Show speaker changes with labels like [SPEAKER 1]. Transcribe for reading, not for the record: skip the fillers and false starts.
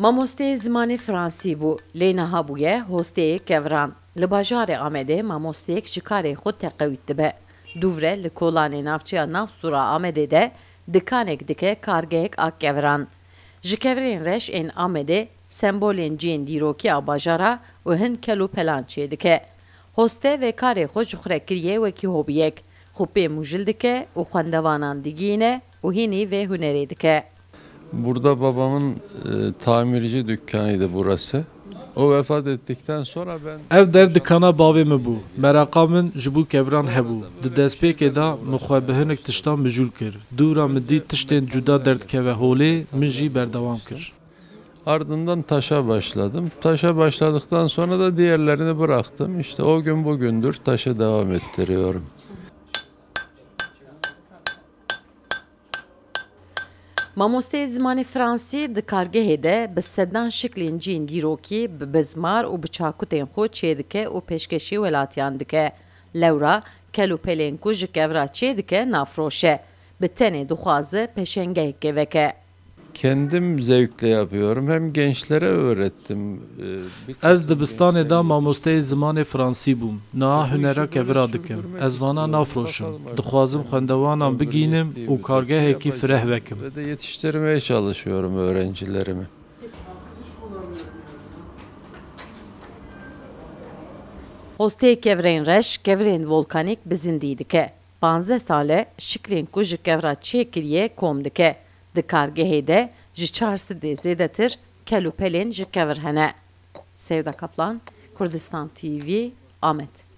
[SPEAKER 1] Mamosteyê zimanê Fransî bû, lê niha bûye hosteyê kevran. Li bajarê Amedê mamosteyek ji karê xwe teqewît dibe. Dûvre li kolanê navçeya Navsûra Amedê de dikanek dike kargehek a kevran. Ji kevirên reş ên Amedê sembolên ciyên dîrokiya bajara û hin kel û pelan çê dike. Hoste ve karê xwe ji xwe re kiriye wekî hobiyek. Xupê mûjil dike û xwendevanan digîne û hînî vê hunerê dike.
[SPEAKER 2] Burada babamın tamirci dükkanıydı burası. O vefat ettikten sonra ben...
[SPEAKER 3] Ev der dikana bavê me bû. Meraka min ji bo kevran hebû. Di destpêkê da min xwe bi hinek tiştan mijûl kir. Dûra min dît tiştên cuda derdkeve holê, min jî berdewam kir.
[SPEAKER 2] Ardından taşa başladım. Taşa başladıktan sonra da diğerlerini bıraktım. İşte o gün bugündür taşa devam ettiriyorum.
[SPEAKER 1] Mamosteyê zimanê Fransî di kargehê de bi sedan şiklên ciyên dîrokî bi bizmar û bi çakûtên xwe çê dike û pêşkêşî welatiyan dike. Lewra kel û pelên ku ji kevra çê dike nafroşe. Bi tenê dixwaze peşengehekê veke.
[SPEAKER 2] Kendim zevkle yapıyorum. Hem gençlere öğrettim.
[SPEAKER 3] Ez dibistanê da mamosteyê zimanê Fransî bûm. Niha hunera kevra dikim. Ez vana nafroşim. Dixwazim xwendevanan bigînim û kargehekî fireh vekim.
[SPEAKER 2] Ve de yetiştirmeye çalışıyorum öğrencilerimi.
[SPEAKER 1] Hosteyê kevirên reş, kevirên volkanîk bi zindî dike. 15 sale şiklên ku ji kevra çê kiriye kom dike. Di kargehê de ji 4 sidê zêdetir kel û pelên ji kevir hene. Sevda Kaplan, Kurdistan TV, Amed.